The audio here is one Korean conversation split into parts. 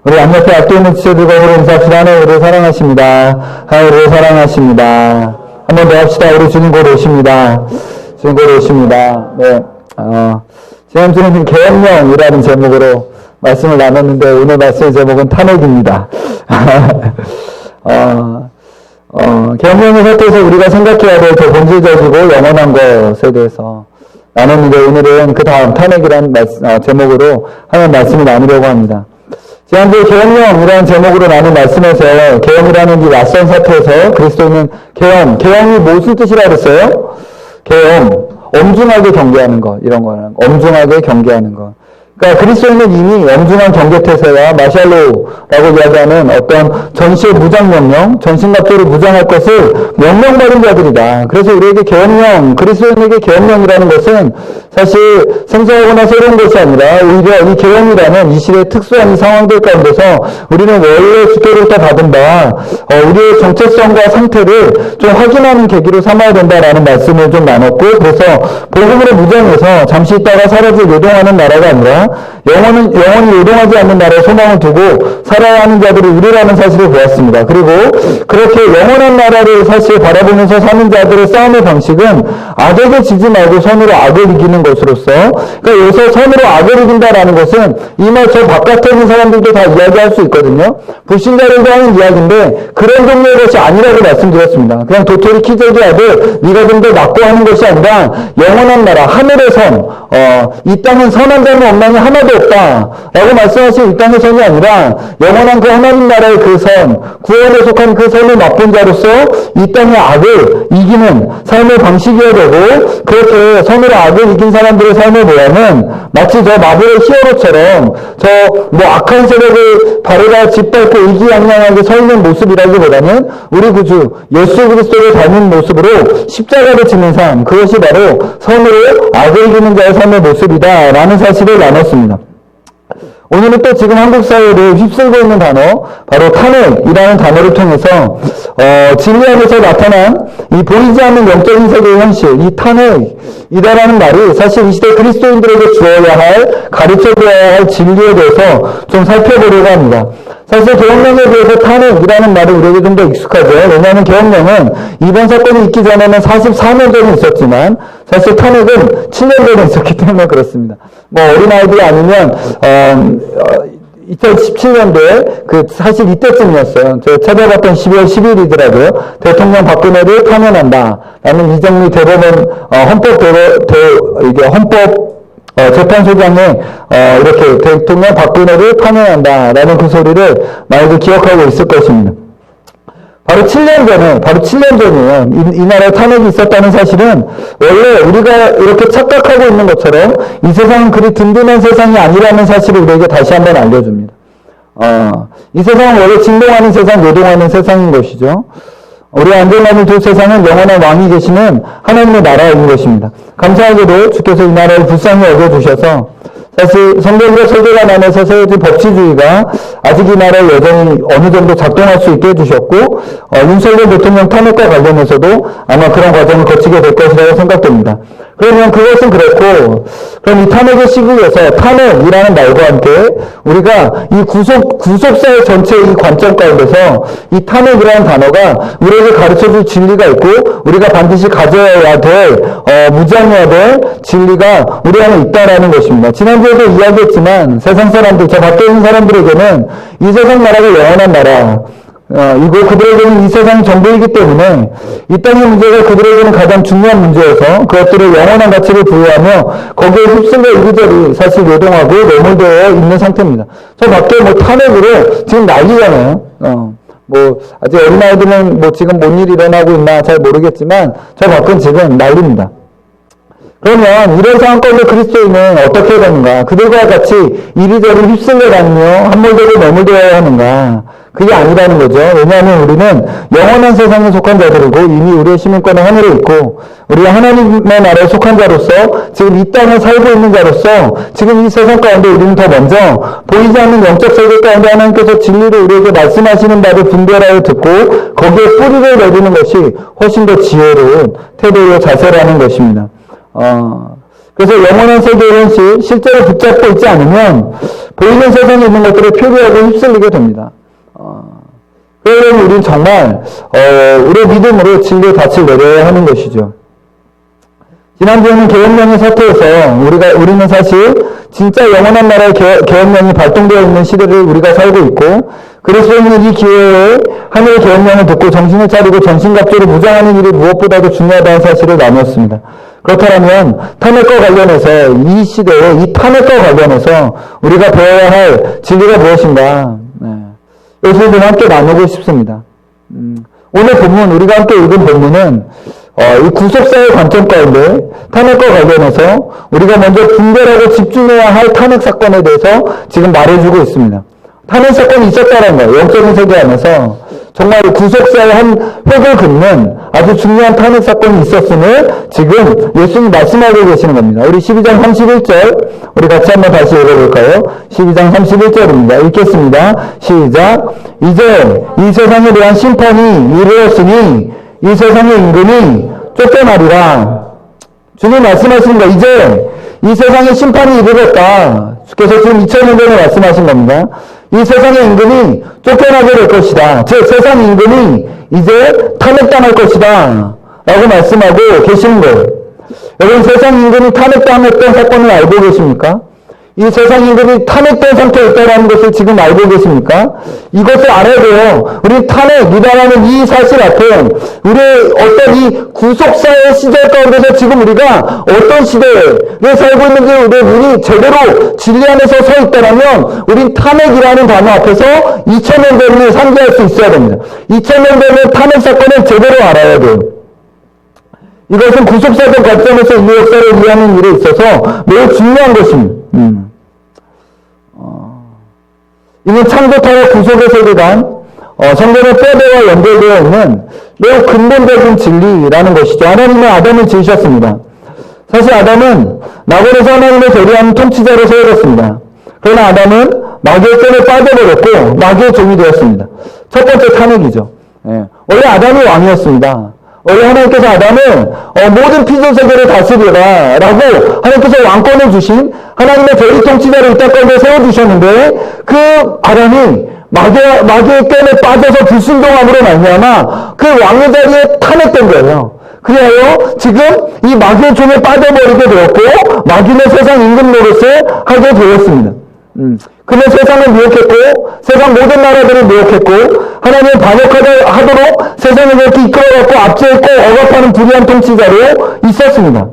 우리 양옆에 앞에 있는 지체들과 우리 인사합시다. 하나님 우리를 사랑하십니다. 하나님 우리를 사랑하십니다. 한번 더 합시다. 우리 주님 곧 오십니다. 주님 곧 오십니다. 네. 지난 주는 계엄령이라는 제목으로 말씀을 나눴는데 오늘 말씀의 제목은 탄핵입니다. 계엄령의 사태에서 우리가 생각해야 될 더 본질적이고 영원한 것에 대해서 나눴는데 오늘은 그 다음 탄핵이라는 제목으로 하나님 말씀을 나누려고 합니다. 지난주에 계엄령이라는 제목으로 나눈 말씀에서 계엄이라는 이 낯선 사태에서 그리스도인은 계엄이 무슨 뜻이라 그랬어요? 계엄, 엄중하게 경계하는 것, 이런 거는 엄중하게 경계하는 것. 그러니까 그리스도인은 이미 엄중한 경계태세와 마샬로라고 이야기하는 어떤 전시의 무장명령, 전신갑주로 무장할 것을 명령받은 자들이다. 그래서 우리에게 계엄령, 그리스도인에게 계엄령이라는 것은 사실 생소하거나 새로운 것이 아니라 오히려 이 계엄이라는 이 시대의 특수한 이 상황들 가운데서 우리는 원래 주께로부터 받은 바 우리의 정체성과 상태를 좀 확인하는 계기로 삼아야 된다라는 말씀을 좀 나눴고, 그래서 복음으로 무장해서 잠시 있다가 사라질 요동하는 나라가 아니라 영원히 요동하지 않는 나라에 소망을 두고 살아야 하는 자들이 우리라는 사실을 보았습니다. 그리고 그렇게 영원한 나라를 사실 바라보면서 사는 자들의 싸움의 방식은 악에게 지지 말고 선으로 악을 이기는 것으로서, 그러니까 여기서 선으로 악을 이긴다라는 것은 이 말 저 바깥에 있는 사람들도 다 이야기할 수 있거든요. 불신자들도 하는 이야기인데 그런 종류의 것이 아니라고 말씀드렸습니다. 그냥 도토리 키재기 아들 네가 좀 더 낫고 하는 것이 아니라 영원한 나라, 하늘의 선, 이 땅은 선한 자는 없나니 하나도 없다 라고 말씀하신 이 땅의 선이 아니라 영원한 그 하나님 나라의 그 선, 구원에 속한 그 선을 맛본 자로서 이 땅의 악을 이기는 삶의 방식이어야 되고, 그렇게 선으로 악을 이긴 사람들의 삶의 모양은 마치 저 마블의 히어로처럼 저 악한 세력을 바로가 짓밟고 의기양양하게 서 있는 모습이라기보다는 우리 구주 예수 그리스도를 닮은 모습으로 십자가를 지는 삶, 그것이 바로 선으로 악을 이기는 자의 삶의 모습이다 라는 사실을 나눴습니다. 오늘은 또 지금 한국 사회를 휩쓸고 있는 단어, 바로 탄핵이라는 단어를 통해서 진리 안에서 나타난 이 보이지 않는 영적인 세계의 현실, 이 탄핵이다라는 말이 사실 이 시대 그리스도인들에게 주어야 할, 가르쳐줘야 할 진리에 대해서 좀 살펴보려고 합니다. 사실 계엄령에 대해서 탄핵이라는 말이 우리에게 좀 더 익숙하죠. 왜냐하면 계엄령은 이번 사건이 있기 전에는 44년 전에 있었지만 사실 탄핵은 7년 전에 있었기 때문에 그렇습니다. 어린아이들이 아니면 2017년도에 사실 이때쯤이었어요. 제가 찾아봤던 12월 10일이더라고요. 대통령 박근혜를 파면한다 라는 이정미 대법원 재판소장이 이렇게 대통령 박근혜를 파면한다라는 그 소리를 많이들 기억하고 있을 것입니다. 바로 7년 전이에요. 이 나라에 탄핵이 있었다는 사실은 원래 우리가 이렇게 착각하고 있는 것처럼 이 세상은 그리 든든한 세상이 아니라는 사실을 우리에게 다시 한번 알려줍니다. 이 세상은 원래 진동하는 세상, 요동하는 세상인 것이죠. 우리 안전하는 두 세상은 영원한 왕이 계시는 하나님의 나라인 것입니다. 감사하게도 주께서 이 나라를 불쌍히 여겨주셔서 사실 성경과 세계관 안에서 세워진 법치주의가 아직 이 나라의 여전히 어느 정도 작동할 수 있게 해주셨고, 윤석열 대통령 탄핵과 관련해서도 아마 그런 과정을 거치게 될 것이라고 생각됩니다. 그러면 그것은 그렇고, 그럼 이 탄핵의 시국에서 탄핵이라는 말과 함께 우리가 이 구속사의 전체의 이 관점 가운데서 이 탄핵이라는 단어가 우리에게 가르쳐줄 진리가 있고 우리가 반드시 가져야 될, 무장해야 될 진리가 우리 안에 있다라는 것입니다. 지난주에도 이야기했지만 세상 사람들, 저 밖에 있는 사람들에게는 이 세상 나라가 영원한 나라, 이거 그들에게는 이 세상이 전부이기 때문에 이 땅의 문제가 그들에게는 가장 중요한 문제여서 그것들을 영원한 가치를 부여하며 거기에 휩쓸려 이리저리 사실 요동하고 매몰되어 있는 상태입니다. 저 밖에 탄핵으로 지금 난리잖아요. 아직 어린아이들은 지금 뭔 일이 일어나고 있나 잘 모르겠지만 저 밖은 지금 난리입니다. 그러면 이런 상황 가운데 그리스도인은 어떻게 해야 되는가? 그들과 같이 이리저리 휩쓸려 다니며 함몰되고 매몰되어야 하는가? 그게 아니라는 거죠. 왜냐하면 우리는 영원한 세상에 속한 자들이고 이미 우리의 시민권은 하늘에 있고 우리가 하나님의 나라에 속한 자로서 지금 이 땅에 살고 있는 자로서 지금 이 세상 가운데 우리는 더 먼저 보이지 않는 영적 세계 가운데 하나님께서 진리를 우리에게 말씀하시는 바를 분별하여 듣고 거기에 뿌리를 내리는 것이 훨씬 더 지혜로운 태도요 자세라는 것입니다. 그래서 영원한 세계는 실제로 붙잡고 있지 않으면 보이는 세상에 있는 것들을 표류하고 휩쓸리게 됩니다. 그러면 우리는 정말 우리의 믿음으로 진리의 닻을 내려야 하는 것이죠. 지난주에는 계엄령의 사태에서 우리는 사실 진짜 영원한 나라의 계엄령이 발동되어 있는 시대를 우리가 살고 있고, 그리스도인은 이 기회에 하늘의 계엄령을 듣고 정신을 차리고 전신갑주로 무장하는 일이 무엇보다도 중요하다는 사실을 나누었습니다. 그렇다면 탄핵과 관련해서 이 시대에 이 탄핵과 관련해서 우리가 배워야 할 진리가 무엇인가, 이것을 좀 함께 나누고 싶습니다. 오늘 본문, 우리가 함께 읽은 본문은 이 구속사의 관점 가운데 탄핵과 관련해서 우리가 먼저 분별하고 집중해야 할 탄핵 사건에 대해서 지금 말해주고 있습니다. 탄핵 사건이 있었다는 거예요. 영적인 세계 안에서 정말 구속사의 한 획을 긋는 아주 중요한 탄핵 사건이 있었음을 지금 예수님이 말씀하고 계시는 겁니다. 우리 12장 31절 우리 같이 한번 다시 읽어볼까요? 12장 31절입니다. 읽겠습니다. 시작. 이제 이 세상에 대한 심판이 이르렀으니 이 세상의 임금이 쫓겨나리라. 주님 말씀하시는 거, 이제 이 세상의 심판이 이르렀다. 주께서 지금 2000년 전에 말씀하신 겁니다. 이 세상의 임금이 쫓겨나게 될 것이다. 즉 세상 임금이 이제 탄핵당할 것이다 라고 말씀하고 계시는 거예요. 여러분, 세상 임금이 탄핵당했던 사건을 알고 계십니까? 이 세상 임금이 탄핵된 상태에 있다는 것을 지금 알고 계십니까? 이것을 알아야 돼요. 우리 탄핵이라는 이 사실 앞에 우리의 어떤 이 구속사의 시절 가운데서 지금 우리가 어떤 시대에 살고 있는지 우리의 눈이 제대로 진리 안에서 서 있다면 우린 탄핵이라는 단어 앞에서 2000년 전을 상기할 수 있어야 됩니다. 2000년 전의 탄핵 사건을 제대로 알아야 돼요. 이것은 구속사적 관점에서 인류 역사를 이해하는 일에 있어서 매우 중요한 것입니다. 이는 창조 타락 구속의 세계관, 성경의 뼈대와 연결되어 있는 매우 근본적인 진리라는 것이죠. 하나님은 아담을 지으셨습니다. 사실 아담은 낙원에서 하나님을 대리하는 통치자로 세워졌습니다. 그러나 아담은 마귀의 끈에 빠져버렸고 마귀의 종이 되었습니다. 첫 번째 탄핵이죠. 원래 아담이 왕이었습니다. 원래 하나님께서 아담을 모든 피조 세계를 다스리라 라고 하나님께서 왕권을 주신 하나님의 대리 통치자를 이 땅 가운데 세워주셨는데, 그 아담이 마귀의 끈에 빠져서 불순종함으로 말미암아 그 왕의 자리에 탄핵된 거예요. 그리하여 지금 이 마귀의 종에 빠져버리게 되었고 마귀는 세상 임금 노릇을 하게 되었습니다. 그는 세상을 미혹했고 세상 모든 나라들을 미혹했고 하나님을 반역하도록 세상을 이렇게 이끌어갖고 압제했고 억압하는 불의한 통치자로 있었습니다.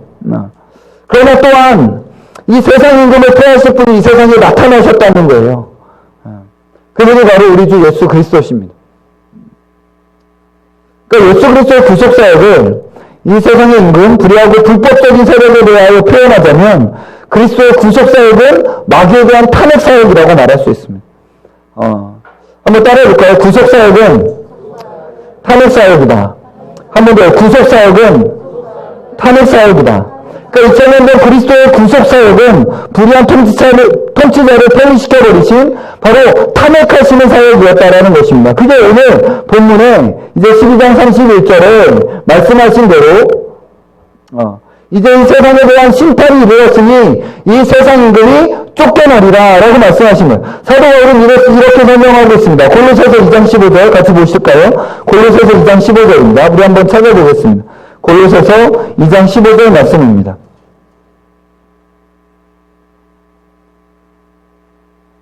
그러나 또한 이 세상 임금을 폐하실 분이 이 세상에 나타나셨다는 거예요. 그분이 바로 우리 주 예수 그리스도십니다. 그러니까 예수 그리스도의 구속사역을 이 세상의 임금, 불의하고 불법적인 세력에 대하여 표현하자면 그리스도의 구속사역은 마귀에 대한 탄핵사역이라고 말할 수 있습니다. 한번 따라해볼까요? 구속사역은 탄핵사역이다. 한 번 더, 구속사역은 탄핵사역이다. 그러니까 2000년 전 그리스도의 구속사역은 불의한 통치자를 폐위시켜버리신 바로 탄핵하시는 사역이었다라는 것입니다. 그게 오늘 본문에 이제 12장 31절에 말씀하신 대로 이제 이 세상에 대한 심판이 이르렀으니 이 세상 임금이 쫓겨나리라 라고 말씀하신 거예요. 사도 바울은 이렇게 설명하고 있습니다. 골로새서 2장 15절 같이 보실까요? 골로새서 2장 15절입니다. 우리 한번 찾아보겠습니다. 골로새서 2장 15절 말씀입니다.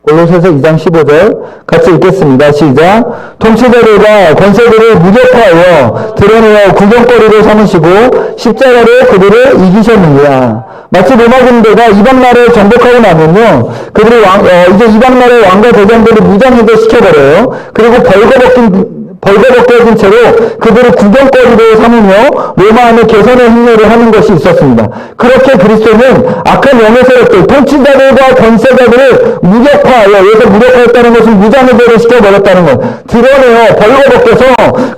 골로새서 2장 15절 같이 읽겠습니다. 시작. 통치자들과 권세들을 무력화하여 드러내어 구경거리를 삼으시고 십자가로 그들을 이기셨느니라. 마치 로마 군대가 이방 나라를 정복하고 나면요, 그들이 이제 이방 나라의 왕과 대장들을 무장해제 시켜버려요. 그리고 벌거벗겨진 채로 그들을 구경거리로 삼으며 로마 안에 개선의 행렬을 하는 것이 있었습니다. 그렇게 그리스도는 악한 영의 세력들, 통치자들과 권세자들을 무력화하여, 여기서 무력화했다는 것은 무장해제를 시켜버렸다는 것, 드러내어 벌거벗겨서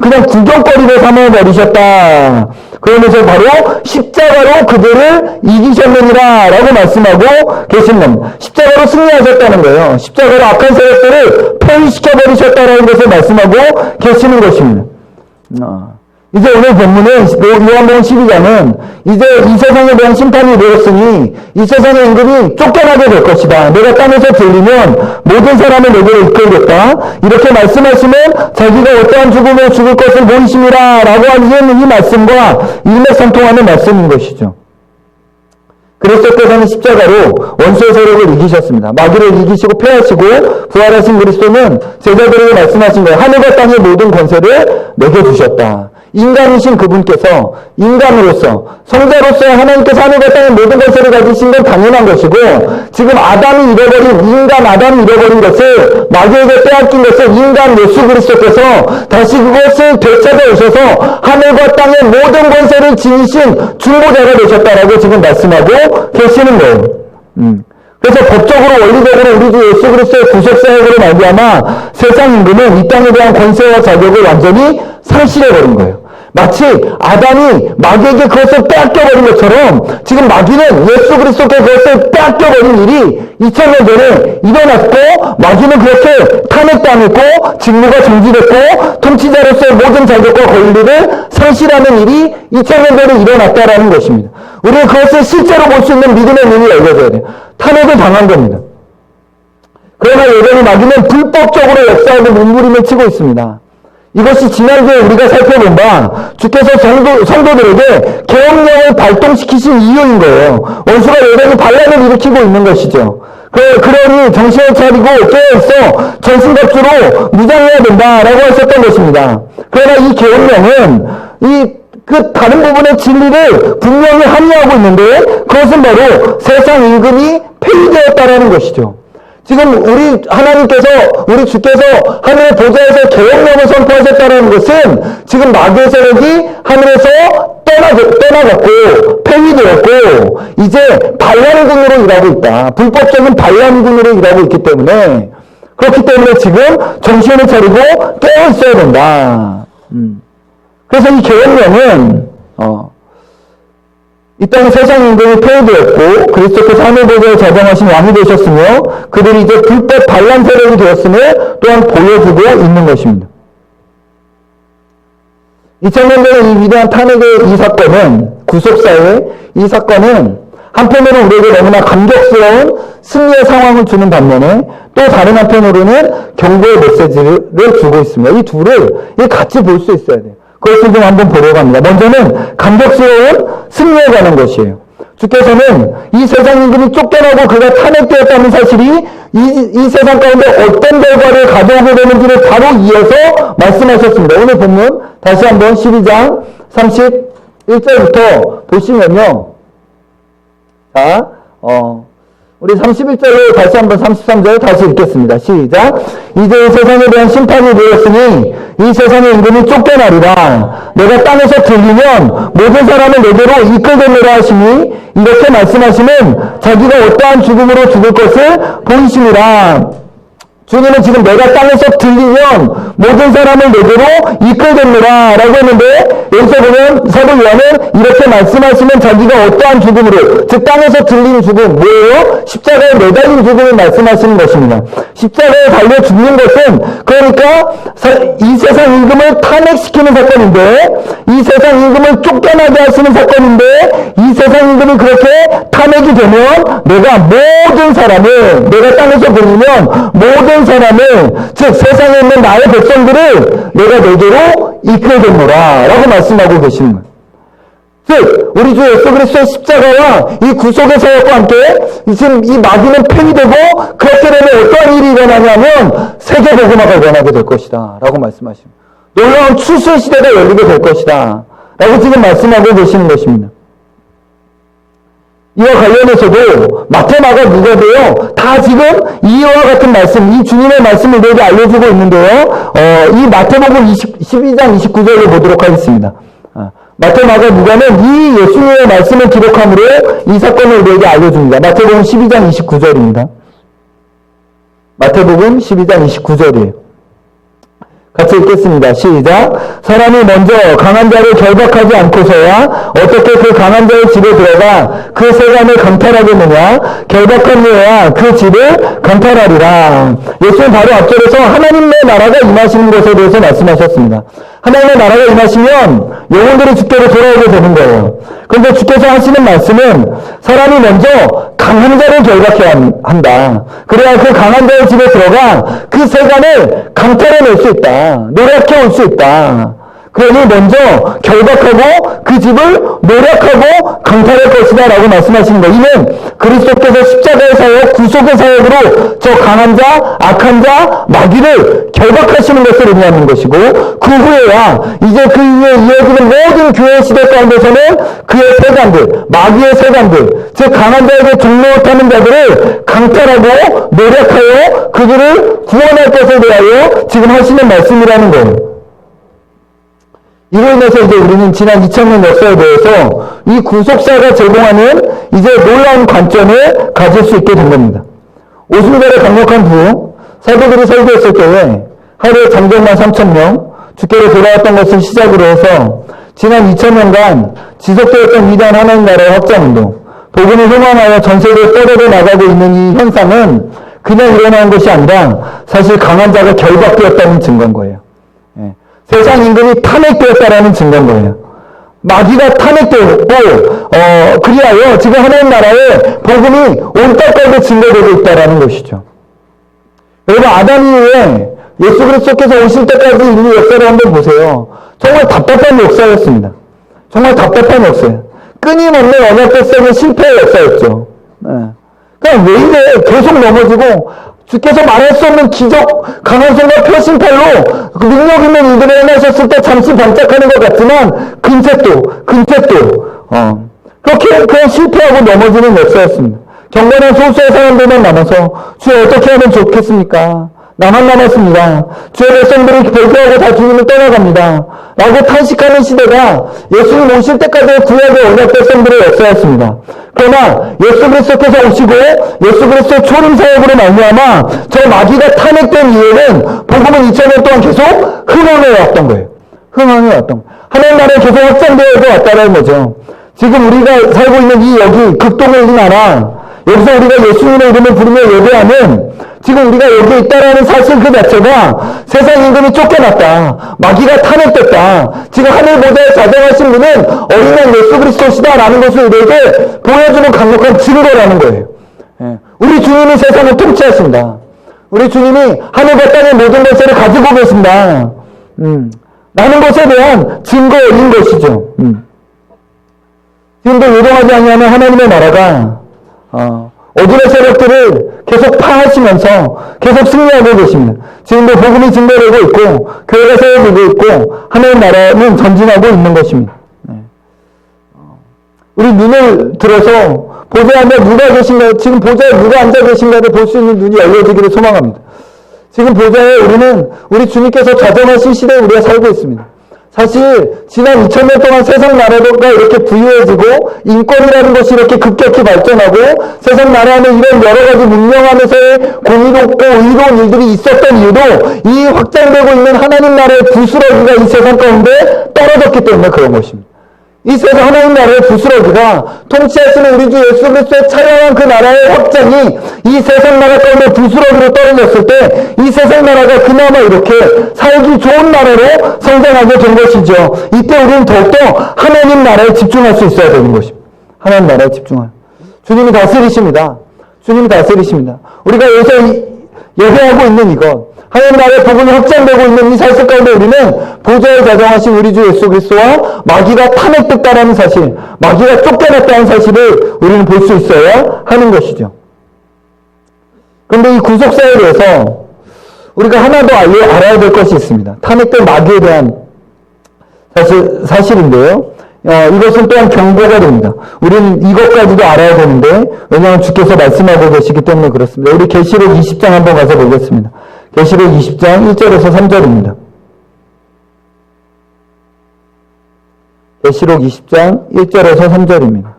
그냥 구경거리로 삼아버리셨다. 그러면서 바로 십자가로 그들을 이기셨느니라 라고 말씀하고 계신 겁니다. 십자가로 승리하셨다는 거예요. 십자가로 악한 세력들을 폐위시켜버리셨다는 것을 말씀하고 계시는 것입니다. 이제 오늘 본문은 요한복음 12장은 이제 이 세상에 대한 심판이 이르렀으니 이 세상의 임금이 쫓겨나게 될 것이다. 내가 땅에서 들리면 모든 사람을 내게로 이끌겠다. 이렇게 말씀하시면 자기가 어떠한 죽음을 죽을 것을 보이심이라 라고 하는 이 말씀과 일맥상통하는 말씀인 것이죠. 그리스도께서는 십자가로 원수의 세력을 이기셨습니다. 마귀를 이기시고 패하시고 부활하신 그리스도는 제자들에게 말씀하신 거예요. 하늘과 땅의 모든 권세를 내게 주셨다. 인간이신 그분께서 인간으로서 성자로서 하나님께서 하늘과 땅의 모든 권세를 가지신 건 당연한 것이고 지금 아담이 잃어버린 인간 아담이 잃어버린 것을 마귀에게 빼앗긴 것을 인간 예수 그리스도께서 다시 그것을 되찾아 오셔서 하늘과 땅의 모든 권세를 지니신 중보자가 되셨다라고 지금 말씀하고 계시는 거예요. 그래서 법적으로 원리적으로 우리 주 예수 그리스도의 구속사역으로 말미암아 세상 임금은 이 땅에 대한 권세와 자격을 완전히 상실해버린 거예요. 마치 아담이 마귀에게 그것을 빼앗겨버린 것처럼 지금 마귀는 예수 그리스도께 그것을 빼앗겨버린 일이 2000년 전에 일어났고 마귀는 그렇게 탄핵당했고 직무가 정지됐고 통치자로서의 모든 자격과 권리를 상실하는 일이 2000년 전에 일어났다라는 것입니다. 우리는 그것을 실제로 볼 수 있는 믿음의 눈이 열려져야 돼요. 탄핵을 당한 겁니다. 그러나 여전히 마귀는 불법적으로 역사하고 몸부림을 치고 있습니다. 이것이 지난주에 우리가 살펴본 바 주께서 성도들에게 계엄령을 발동시키신 이유인 거예요. 원수가 여전히 반란을 일으키고 있는 것이죠. 그러니 정신을 차리고 깨어있어 전신갑주로 무장해야 된다라고 하셨던 것입니다. 그러나 이 계엄령은 다른 부분의 진리를 분명히 함의하고 있는데 그것은 바로 세상 임금이 폐위되었다라는 것이죠. 지금 우리 하나님께서 우리 주께서 하늘의 보좌에서 계엄령을 선포하셨다는 것은 지금 마귀의 세력이 하늘에서 떠나갔고 폐위되었고 이제 반란군으로 일하고 있다. 불법적인 반란군으로 일하고 있기 때문에 그렇기 때문에 지금 정신을 차리고 깨어 있어야 된다. 그래서 이 계엄령은 이 땅의 세상 임금이 폐위되었고 그리스도께서 하늘 보좌에 자정하신 왕이 되셨으며 그들이 이제 불법 반란 세력이 되었음을 또한 보여주고 있는 것입니다. 2000년 전에 이 위대한 탄핵의 이 사건은 구속사의 이 사건은 한편으로는 우리에게 너무나 감격스러운 승리의 상황을 주는 반면에 또 다른 한편으로는 경고의 메시지를 주고 있습니다. 이 둘을 같이 볼 수 있어야 돼요. 그것을 좀 한번 보려고 합니다. 먼저는 감격스러운 승리에 관한 것이에요. 주께서는 이 세상 임금이 쫓겨나고 그가 탄핵되었다는 사실이 이 세상 가운데 어떤 결과를 가져오게 되는지를 바로 이어서 말씀하셨습니다. 오늘 본문 다시 한번 12장 31절부터 보시면요. 자, 우리 31절로 다시 한번 33절 다시 읽겠습니다. 시작. 이제 이 세상에 대한 심판이 되었으니 이 세상의 임금이 쫓겨나리라. 내가 땅에서 들리면 모든 사람을 내게로 이끌겠노라 하시니 이렇게 말씀하시면 자기가 어떠한 죽음으로 죽을 것을 보이시니라. 주님은 지금 내가 땅에서 들리면 모든 사람을 내게로 이끌겠노라 라고 했는데 여기서 보면 사도 요한은 이렇게 말씀하시면 자기가 어떠한 죽음으로 즉 땅에서 들리는 죽음 뭐예요? 십자가에 매달린 죽음을 말씀하시는 것입니다. 십자가에 달려 죽는 것은 그러니까 이 세상 임금을 탄핵시키는 사건인데 이 세상 임금을 쫓겨나게 하시는 사건인데 이 세상 임금이 그렇게 탄핵이 되면 내가 모든 사람을 내가 땅에서 들리면 모든 사람을 즉 세상에 있는 나의 백성들을 내가 내게로 이끌겠노라 라고 말씀하고 계시는 거예요. 즉 우리 주 예수 그리스도의 십자가와 이 구속의 사역과 함께 지금 이 마귀는 폐위되고 그렇게 되면 어떠한 일이 일어나냐면 세계복음화가 일어나게 될 것이다 라고 말씀하십니다. 놀라운 추수의 시대가 열리게 될 것이다 라고 지금 말씀하고 계시는 것입니다. 이와 관련해서도 마태, 마가, 누가도요 다 지금 이와 같은 말씀, 이 주님의 말씀을 우리에게 알려주고 있는데요. 이 마태복음 12장 29절을 보도록 하겠습니다. 마태, 마가, 누가는 이 예수님의 말씀을 기록함으로 이 사건을 우리에게 알려줍니다. 마태복음 12장 29절입니다. 마태복음 12장 29절이에요. 같이 읽겠습니다. 시작. 사람이 먼저 강한 자를 결박하지 않고서야 어떻게 그 강한 자의 집에 들어가 그 세간을 강탈하겠느냐. 결박한 후에야 그 집을 강탈하리라. 예수는 바로 앞절에서 하나님의 나라가 임하시는 것에 대해서 말씀하셨습니다. 하나님의 나라가 임하시면 영혼들이 주께로 돌아오게 되는 거예요. 그런데 주께서 하시는 말씀은 사람이 먼저 강한 자를 결박해야 한다. 그래야 그 강한 자의 집에 들어가 그 세간을 강탈해낼 수 있다. 노력해 올 수 있다. 그러니 먼저 결박하고 그 집을 노력하고 강탈할 것이다 라고 말씀하시는 거예요. 이는 그리스도께서 십자가의 사역, 구속의 사역으로 저 강한 자, 악한 자, 마귀를 결박하시는 것을 의미하는 것이고, 그 후에야 이제 그 이후에 이어지는 모든 교회 시대 가운데서는 그의 세간들, 마귀의 세간들, 즉 강한 자에게 종노릇하는 자들을 강탈하고 노력하여 그들을 구원할 것에 대하여 지금 하시는 말씀이라는 거예요. 이로 인해서 이제 우리는 지난 2000년 역사에 대해서 이 구속사가 제공하는 이제 놀라운 관점을 가질 수 있게 된 겁니다. 오순절에 강력한 후 사도들이 설교했을 때에 하루에 장정만 3,000명 주께로 돌아왔던 것을 시작으로 해서 지난 2000년간 지속되었던 위대한 하나님 나라의 확장운동, 복음을 흉황하여 전 세계에 뻗어져 나가고 있는 이 현상은 그냥 일어난 것이 아니라 사실 강한 자가 결박되었다는 증거인 거예요. 세상 임금이 탄핵되었다라는 증거인 거예요. 마귀가 탄핵되었고, 그리하여 지금 하나님 나라에 복음이 온 땅까지 증거되고 있다라는 것이죠. 여러분, 아담 이후에 예수 그리스도께서 오실 때까지 인류 역사를 한번 보세요. 정말 답답한 역사였습니다. 정말 답답한 역사예요. 끊임없는 언약 백성의 실패의 역사였죠. 그냥 왜 이래? 계속 넘어지고, 주께서 말할 수 없는 기적, 강한 손과 표심팔로 그 능력 있는 일들을 행하셨을 때 잠시 반짝하는 것 같지만 금세 또 그렇게 그냥 실패하고 넘어지는 역사였습니다. 경건한 소수의 사람들만 남아서 주여 어떻게 하면 좋겠습니까? 나만 남았습니다. 주의 백성들이 배교하고 다 주님을 떠나갑니다. 라고 탄식하는 시대가 예수님 오실 때까지의 구약의 언약 백성들의 역사였습니다. 그러나 예수 그리스도께서 오시고 예수 그리스도의 초림 사역으로 말미암아 저 마귀가 탄핵된 이후에는 복음은 2000년 동안 계속 흥황해 왔던 거예요. 흥황해 왔던 거예요. 하나님 나라에 계속 확장되어서 왔다는 거죠. 지금 우리가 살고 있는 이 여기 극동의 이 나라, 여기서 우리가 예수님의 이름을 부르며 예배하는 지금 우리가 여기 있다라는 사실 그 자체가 세상 임금이 쫓겨났다. 마귀가 탄핵됐다. 지금 하늘 보좌에 자정하신 분은 어린 양 예수 그리스도시다라는 것을 우리에게 보여주는 강력한 증거라는 거예요. 우리 주님이 세상을 통치하신다. 우리 주님이 하늘과 땅의 모든 것을 가지고 계신다. 라는 것에 대한 증거인 것이죠. 지금도 요동하지 아니하는 하나님의 나라가 어둠의 세력들을 계속 파하시면서 계속 승리하고 계십니다. 지금도 복음이 증거되고 있고 교회가 세워지고 있고 하나님 나라는 전진하고 있는 것입니다. 우리 눈을 들어서 보좌에 누가 계신가, 지금 보좌에 누가 앉아 계신가를 볼 수 있는 눈이 열려지기를 소망합니다. 지금 보좌에 우리는 우리 주님께서 자정하신 시대에 우리가 살고 있습니다. 사실 지난 2000년 동안 세상 나라가 이렇게 부유해지고 인권이라는 것이 이렇게 급격히 발전하고 세상 나라는 이런 여러 가지 문명하면서의 공의롭고 의로운 일들이 있었던 이유도 이 확장되고 있는 하나님 나라의 부스러기가 이 세상 가운데 떨어졌기 때문에 그런 것입니다. 이 세상 하나님 나라의 부스러기가 통치하시는 우리 주 예수 그리스도의 찬양한 그 나라의 확장이 이 세상 나라 가운데 부스러기로 떨어졌을 때 이 세상 나라가 그나마 이렇게 살기 좋은 나라로 성장하게 된 것이죠. 이때 우리는 더욱더 하나님 나라에 집중할 수 있어야 되는 것입니다. 하나님 나라에 집중할. 주님이 다스리십니다. 주님이 다스리십니다. 우리가 여기서 예배하고 있는 이것, 하나님 나라의 복음이 확장되고 있는 이 사실 가운데 우리는 보좌에 자정하신 우리 주 예수 그리스도와 마귀가 탄핵됐다는 사실, 마귀가 쫓겨났다는 사실을 우리는 볼 수 있어야 하는 것이죠. 그런데 이 구속사에 대해서 우리가 하나 더 알아야 될 것이 있습니다. 탄핵된 마귀에 대한 사실인데요. 이것은 또한 경고가 됩니다. 우리는 이것까지도 알아야 되는데 왜냐하면 주께서 말씀하고 계시기 때문에 그렇습니다. 우리 계시록 20장 한번 가서 보겠습니다. 계시록 20장 1절에서 3절입니다. 계시록 20장 1절에서 3절입니다.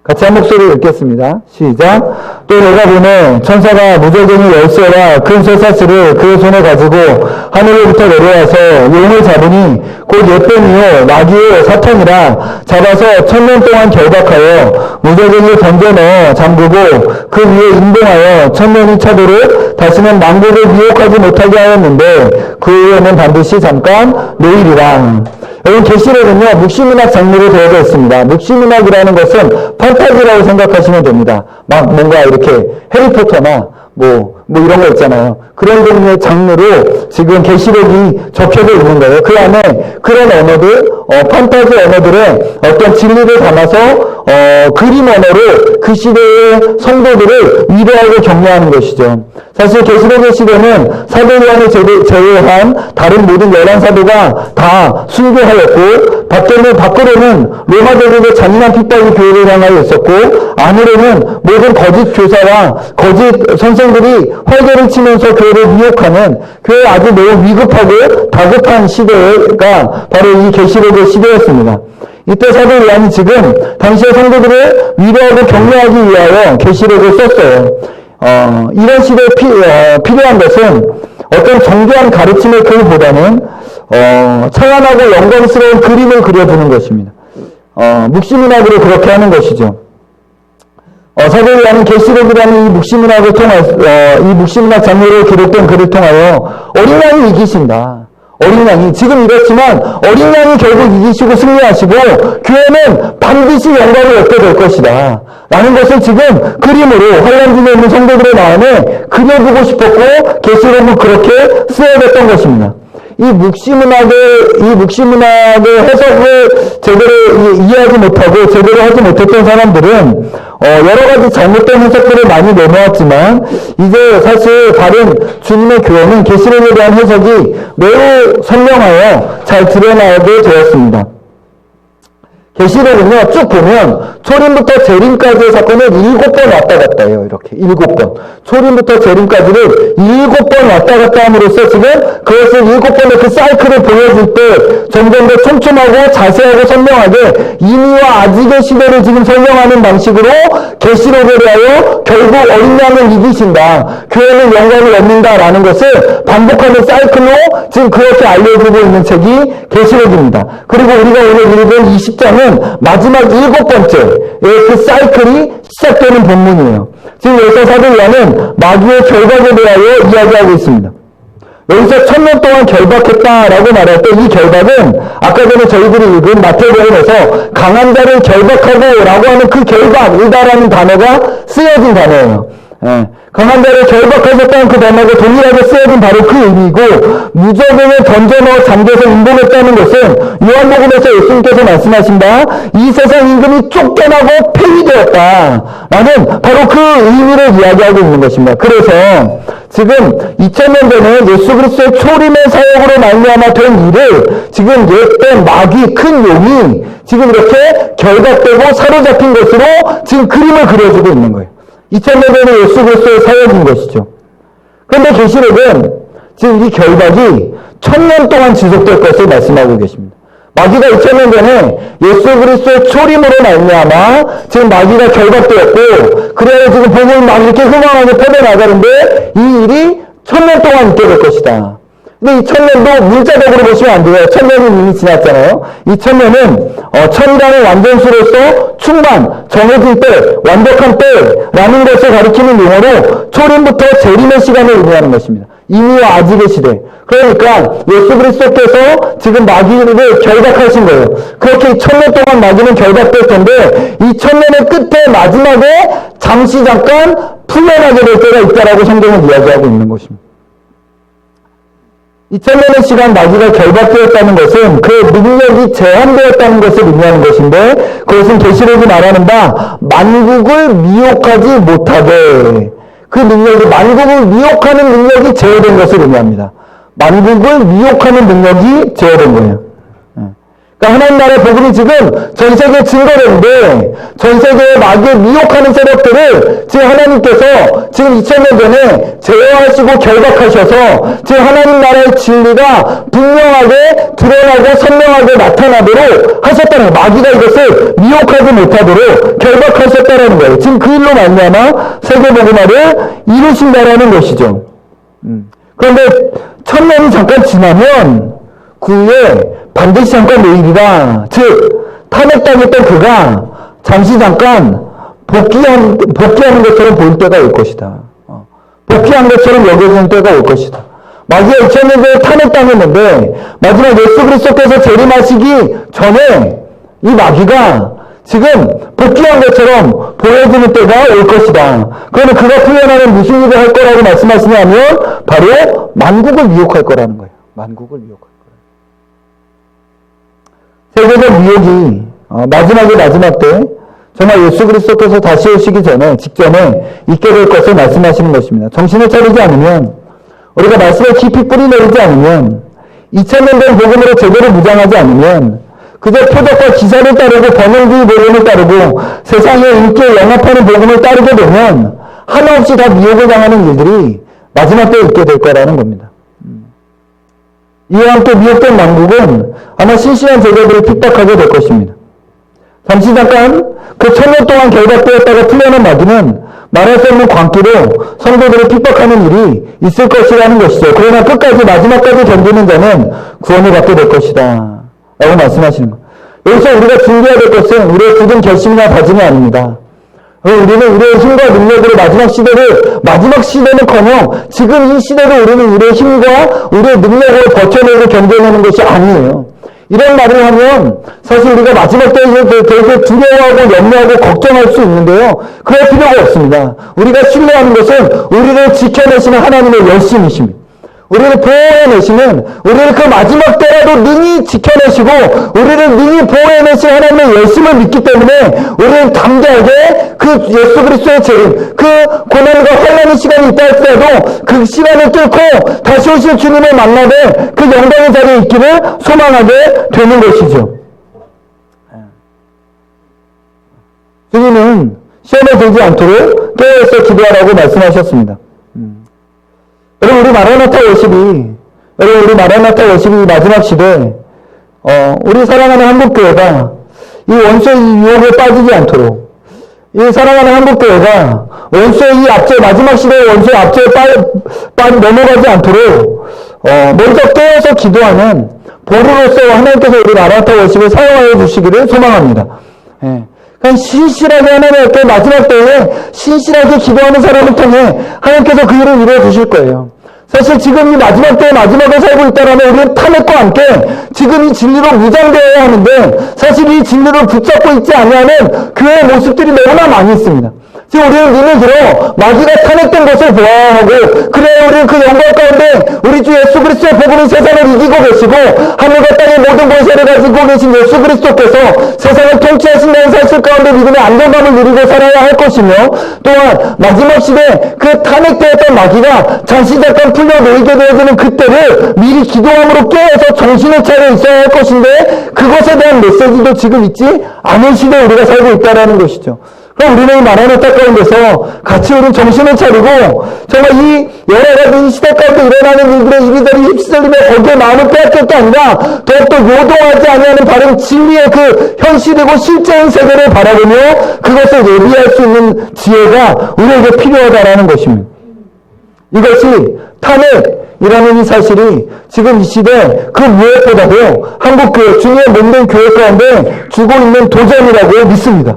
같이 한 목소리로 읽겠습니다. 시작. 또 내가 보내 천사가 무적행의 열쇠와 큰 쇠사슬을 그의 손에 가지고 하늘로부터 내려와서 용을 잡으니 곧 옛뱀이요 마귀요 사탄이라 잡아서 1000년 동안 결박하여 무적행에 던져넣어 잠그고 그 위에 인동하여 1000년이 차도록 다시는 만국을 미혹하지 못하게 하였는데 그 후에는 반드시 잠깐 노일이라. 여러분 계시록은요 묵시문학 장르로 되어져 있습니다. 묵시문학이라는 것은 판타지라고 생각하시면 됩니다. 막 뭔가 이렇게 해리포터나 뭐 이런 거 있잖아요. 그런 종류의 장르로 지금 계시록이 접혀져 있는 거예요. 그 안에 그런 언어들, 판타지 언어들의 어떤 진리를 담아서 그림 언어로 그 시대의 성도들을 위로하고 격려하는 것이죠. 사실 계시록의 시대는 사도 요한을 제외한 다른 모든 11사도가 다 순교하였고 밖으로는 로마 제국의 잔인한 핍박이 교회를 향하여 있었고 안으로는 모든 거짓 교사와 거짓 선생들이 활개를 치면서 교회를 미혹하는 교회에 아주 매우 위급하고 다급한 시대가 바로 이 계시록의 시대였습니다. 이때 사도 요한이 지금 당시의 성도들을 위로하고 격려하기 위하여 계시록을 썼어요. 이런 시대에 필요한 것은 어떤 정교한 가르침의 글보다는 찬란하고 영광스러운 그림을 그려주는 것입니다. 묵시문학으로 그렇게 하는 것이죠. 사도 요한은 계시록이라는 이 묵시문학 장르로 기록된 글을 통하여 어린 양이 이기신다. 어린 양이 지금 이렇지만 어린 양이 결국 이기시고 승리하시고 교회는 반드시 영광을 얻게 될 것이다 라는 것을 지금 그림으로 환란 중에 있는 성도들의 마음에 그려주고 싶었고 계시록은 그렇게 쓰여졌던 것입니다. 이 묵시문학의 해석을 제대로 이해하지 못하고 제대로 하지 못했던 사람들은 여러 가지 잘못된 해석들을 많이 내놓았지만 이제 사실 다른 주님의 교회는 계시록에 대한 해석이 매우 선명하여 잘 드러나게 되었습니다. 계시록은요 쭉 보면 초림부터 재림까지의 사건을 7번 왔다 갔다 해요. 이렇게 7번 초림부터 재림까지를 7번 왔다 갔다 함으로써 지금 그것을 7번의 그 사이클을 보여줄 때 점점 더 촘촘하고 자세하고 선명하게 이미와 아직의 시대를 지금 설명하는 방식으로 계시록에 대하여 결국 어린 양을 이기신다, 교회는 영광을 얻는다 라는 것을 반복하는 사이클로 지금 그렇게 알려주고 있는 책이 계시록입니다. 그리고 우리가 오늘 읽은 20장은 마지막 7번째 그 사이클이 시작되는 본문이에요. 지금 여기서 사도 요한은 마귀의 결박에 대하여 이야기하고 있습니다. 여기서 1000년 동안 결박했다라고 말할 때 이 결박은 아까 전에 저희들이 읽은 마태복음에서 강한 자를 결박하고 라고 하는 그 결박이다라는 단어가 쓰여진 단어예요. 강한 자를 결박하셨다는 그 단어가 동일하게 쓰여진 바로 그 의미이고 무적행에 던져넣어 잠겨서 인봉했다는 것은 요한복음에서 예수님께서 말씀하신 바 이 세상 임금이 쫓겨나고 폐위되었다 라는 바로 그 의미를 이야기하고 있는 것입니다. 그래서 지금 2000년 전에 예수 그리스도의 초림의 사역으로 말미암아 된 일을 지금 옛된 마귀 큰 용이 지금 이렇게 결박되고 사로잡힌 것으로 지금 그림을 그려주고 있는 거예요. 2000년 전에 예수 그리스도의 사역인 것이죠. 그런데 계시록은 지금 이 결박이 1000년 동안 지속될 것을 말씀하고 계십니다. 마귀가 2000년 전에 예수 그리스도의 초림으로 말미암아 지금 마귀가 결박되었고 그래야 지금 복음을 막 이렇게 흥황하게 뻗어나가는데 이 일이 1000년 동안 있게 될 것이다. 근데 이 1000년도 문자적으로 보시면 안 돼요. 1000년은 이미 지났잖아요. 이 1000년은 천이라는 완전수로서 충만, 정해진 때, 완벽한 때라는 것을 가리키는 용어로 초림부터 재림의 시간을 의미하는 것입니다. 이미와 아직의 시대. 그러니까 예수 그리스도께서 지금 마귀를 결박하신 거예요. 그렇게 1000년 동안 마귀는 결박될 텐데 이 1000년의 끝에 마지막에 잠시 잠깐 풀려나게 될 때가 있다라고 성경은 이야기하고 있는 것입니다. 2000년의 시간 마귀가 결박되었다는 것은 그 능력이 제한되었다는 것을 의미하는 것인데 그것은 계시록이 말하는 바 만국을 미혹하지 못하게 그 능력이 만국을 미혹하는 능력이 제어된 것을 의미합니다. 만국을 미혹하는 능력이 제어된 거예요. 그러니까 하나님 나라의 복음이 지금 전 세계에 증거되는데 전 세계에 마귀를 미혹하는 세력들을 지금 하나님께서 지금 2000년 전에 제어하시고 결박하셔서 지금 하나님 나라의 진리가 분명하게 드러나고 선명하게 나타나도록 하셨다는 거예요. 마귀가 이것을 미혹하지 못하도록 결박하셨다는 거예요. 지금 그 일로 말미암아 세계복음화를 이루신다라는 것이죠. 그런데 1000년이 잠깐 지나면 그 후에 반드시 잠깐 내일이라, 즉 탄핵당했던 그가 잠시 잠깐 복귀하는 것처럼 보일 때가 올 것이다. 복귀한 것처럼 여겨지는 때가 올 것이다. 마귀가 2000년 전에 탄핵당했는데 마지막 예수 그리스도께서 재림하시기 전에 이 마귀가 지금 복귀한 것처럼 보여지는 때가 올 것이다. 그러면 그가 풀려나면 무슨 일을 할 거라고 말씀하시냐면 바로 만국을 미혹할 거라는 거예요. 만국을 미혹할 거예요. 세계적 미혹이 마지막 때 정말 예수 그리스도께서 다시 오시기 전에 직전에 있게 될 것을 말씀하시는 것입니다. 정신을 차리지 않으면 우리가 말씀을 깊이 뿌리내리지 않으면 2000년 된 복음으로 제대로 무장하지 않으면 그저 표적과 기사를 따르고 번영주의 복음을 따르고 세상의 인기에 영합하는 복음을 따르게 되면 하나없이 다 미혹을 당하는 일들이 마지막 때에 있게 될 거라는 겁니다. 이와 함께 미혹된 만국은 아마 신실한 제자들을 핍박하게 될 것입니다. 잠시 잠깐 그 1000년 동안 결박되었다가 풀려난 마귀는 말할 수 없는 광기로 성도들을 핍박하는 일이 있을 것이라는 것이죠. 그러나 끝까지 마지막까지 견디는 자는 구원을 받게 될 것이다 라고 말씀하시는 것. 여기서 우리가 준비해야 될 것은 우리의 굳은 결심이나 다짐이 아닙니다. 우리는 우리의 힘과 능력으로 마지막 시대는커녕 지금 이 시대도 우리는 우리의 힘과 우리의 능력으로 버텨내고 견뎌내는 것이 아니에요. 이런 말을 하면 사실 우리가 마지막 때에 되게 두려워하고 염려하고 걱정할 수 있는데요. 그럴 필요가 없습니다. 우리가 신뢰하는 것은 우리를 지켜내시는 하나님의 열심이십니다. 우리를 보호해내시는, 우리를 그 마지막 때라도 능히 지켜내시고 우리를 능히 보호해내신 하나님의 열심을 믿기 때문에 우리는 담대하게 그 예수 그리스도의 재림, 그 고난과 환난의 시간이 있다 할지라도 그 시간을 뚫고 다시 오실 주님을 만나되 그 영광의 자리에 있기를 소망하게 되는 것이죠. 주님은 시험에 들지 않도록 깨어서 기도하라고 말씀하셨습니다. 여러분, 우리 마라나타 워십이 마지막 시대, 우리 사랑하는 한국교회가 이 원수의 유혹에 빠지지 않도록, 이 사랑하는 한국교회가 원수의 마지막 시대의 원수의 압제에 넘어가지 않도록, 먼저 깨어서 기도하는 보루로서 하나님께서 우리 마라나타 워십을 사용하여 주시기를 소망합니다. 그냥 신실하게 하나님께 마지막 때에 신실하게 기도하는 사람을 통해 하나님께서 그 일을 이루어 주실 거예요. 사실 지금 이 마지막 때에 마지막을 살고 있다면 우리는 탄핵과 함께 지금 이 진리로 무장되어야 하는데 사실 이 진리를 붙잡고 있지 않냐는 교회의 모습들이 너무나 많이 있습니다. 지금 우리는 눈을 들어 마귀가 탄핵된 것을 보아야 하고, 그래 우리는 그 영광 가운데 우리 주 예수 그리스도의 복음이 세상을 이기고 계시고 하늘과 땅의 모든 권세를 가지고 계신 예수 그리스도께서 세상을 통치하신다는 사실 가운데 믿음의 안정감을 누리고 살아야 할 것이며, 또한 마지막 시대에 그 탄핵되었던 마귀가 잠시 잠깐 풀려 놓이게 되어지는 그때를 미리 기도함으로 깨어서 정신을 차려 있어야 할 것인데 그것에 대한 메시지도 지금 있지 않은 시대에 우리가 살고 있다는 것이죠. 그럼 우리는 이 마라나타 가운데서 같이 우리는 정신을 차리고 정말 이 여러 가지 시대 가운데 일어나는 일들의 이리저리 휩쓸리며 거기에 마음을 빼앗길 게 아니라 더욱더 요동하지 아니하는 바른 진리의 그 현실이고 실제인 세계를 바라보며 그것을 예비할 수 있는 지혜가 우리에게 필요하다라는 것입니다. 이것이 탄핵이라는 이 사실이 지금 이 시대 그 무엇보다도 한국교회, 주님의 몸된 교회 가운데 주고 있는 도전이라고 믿습니다.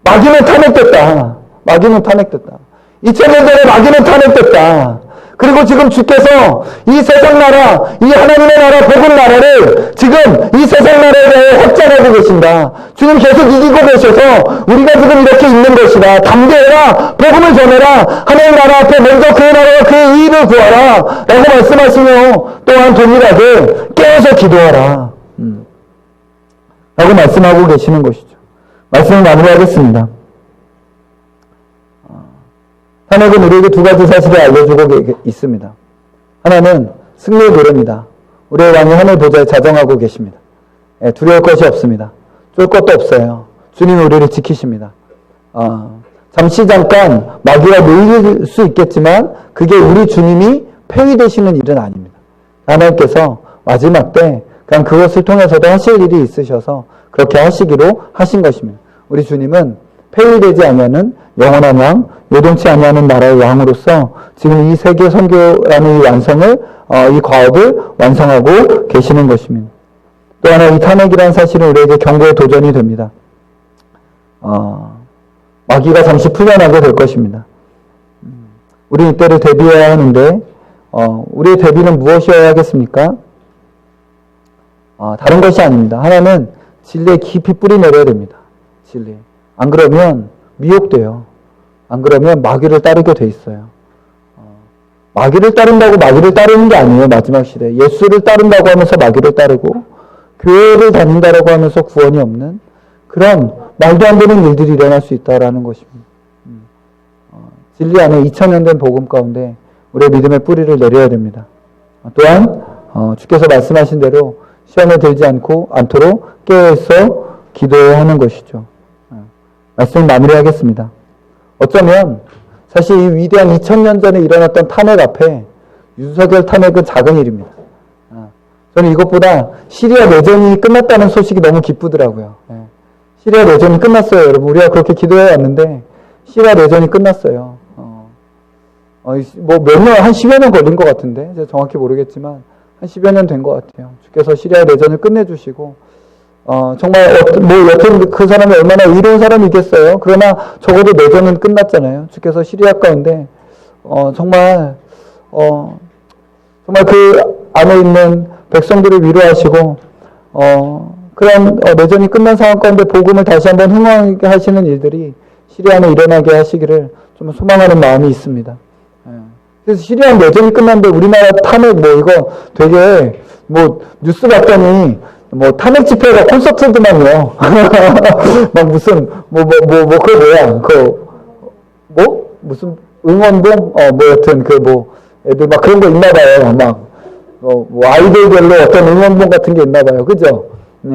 마귀는 탄핵됐다. 2000년 전에 마귀는 탄핵됐다. 그리고 지금 주께서 이 세상 나라, 이 하나님의 나라, 복음 나라를 지금 이 세상 나라에 대해 확장하고 계신다. 주님 계속 이기고 계셔서 우리가 지금 이렇게 있는 것이다. 담대해라. 복음을 전해라. 하나님 나라 앞에 먼저 그의 나라와 그의 의의를 구하라. 라고 말씀하시며 또한 동일하게 깨어서 기도하라. 라고 말씀하고 계시는 것이죠. 말씀을 마무리하겠습니다. 탄핵은 우리에게 두 가지 사실을 알려주고 있습니다. 하나는 승리의 노래입니다. 우리의 왕이 하늘 보좌에 자정하고 계십니다. 예, 두려울 것이 없습니다. 쫄 것도 없어요. 주님이 우리를 지키십니다. 잠시 잠깐 마귀가 놀릴 수 있겠지만 그게 우리 주님이 폐위되시는 일은 아닙니다. 하나님께서 마지막 때 그냥 그것을 통해서도 하실 일이 있으셔서 그렇게 하시기로 하신 것입니다. 우리 주님은 폐위되지 아니하는 영원한 왕, 요동치 아니하는 나라의 왕으로서 지금 이 세계 선교라는 이 완성을, 이 과업을 완성하고 계시는 것입니다. 또 하나 이 탄핵이라는 사실은 우리에게 경고의 도전이 됩니다. 마귀가 잠시 풀려나게 될 것입니다. 우리 이때를 대비해야 하는데 우리의 대비는 무엇이어야 하겠습니까? 다른 것이 아닙니다. 하나는 진리에 깊이 뿌리 내려야 됩니다. 진리. 안 그러면 미혹돼요. 안 그러면 마귀를 따르게 돼 있어요. 마귀를 따른다고 마귀를 따르는 게 아니에요. 마지막 시대에. 예수를 따른다고 하면서 마귀를 따르고 교회를 다닌다라고 하면서 구원이 없는 그런 말도 안 되는 일들이 일어날 수 있다라는 것입니다. 진리 안에 2000년 된 복음 가운데 우리의 믿음의 뿌리를 내려야 됩니다. 또한 주께서 말씀하신 대로 시험에 들지 않도록 깨어있어 기도해야 하는 것이죠. 말씀 마무리하겠습니다. 어쩌면 사실 이 위대한 2000년 전에 일어났던 탄핵 앞에 윤석열 탄핵은 작은 일입니다. 저는 이것보다 시리아 내전이 끝났다는 소식이 너무 기쁘더라고요. 시리아 내전이 끝났어요. 여러분 우리가 그렇게 기도해 왔는데 시리아 내전이 끝났어요. 뭐 몇 년, 한 10여 년 걸린 것 같은데 제가 정확히 모르겠지만 한 10여 년 된 것 같아요. 주께서 시리아 내전을 끝내주시고 정말 뭐 여튼 그 사람이 얼마나 의로운 사람이겠어요. 그러나 적어도 내전은 끝났잖아요. 주께서 시리아 가운데 정말 그 안에 있는 백성들을 위로하시고 그런 내전이 끝난 상황 가운데 복음을 다시 한번 흥황하게 하시는 일들이 시리아 안에 일어나게 하시기를 좀 소망하는 마음이 있습니다. 그래서 시리아 내전이 끝났는데 우리나라 탄핵 이거 되게 뉴스 봤더니 탄핵 집회가 콘서트더만요. 막 무슨 무슨 응원봉 여튼 애들 막 그런 거 있나 봐요. 아이들별로 어떤 응원봉 같은 게 있나 봐요. 그죠?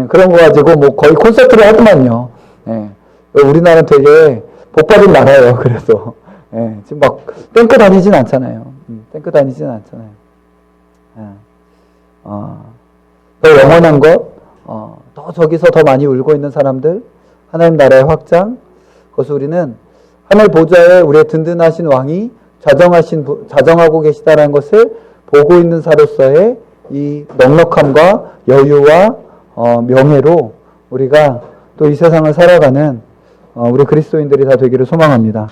그런 거 가지고 거의 콘서트를 하더만요. 우리나라는 되게 복받은 나라예요. 그래서 지금 막 땡크 다니진 않잖아요. 더 영원한 것, 더 저기서 더 많이 울고 있는 사람들, 하나님 나라의 확장, 그것을 우리는 하늘 보좌에 우리의 든든하신 왕이 자정하고 계시다라는 것을 보고 있는 사로서의 이 넉넉함과 여유와 명예로 우리가 또 이 세상을 살아가는 우리 그리스도인들이 다 되기를 소망합니다.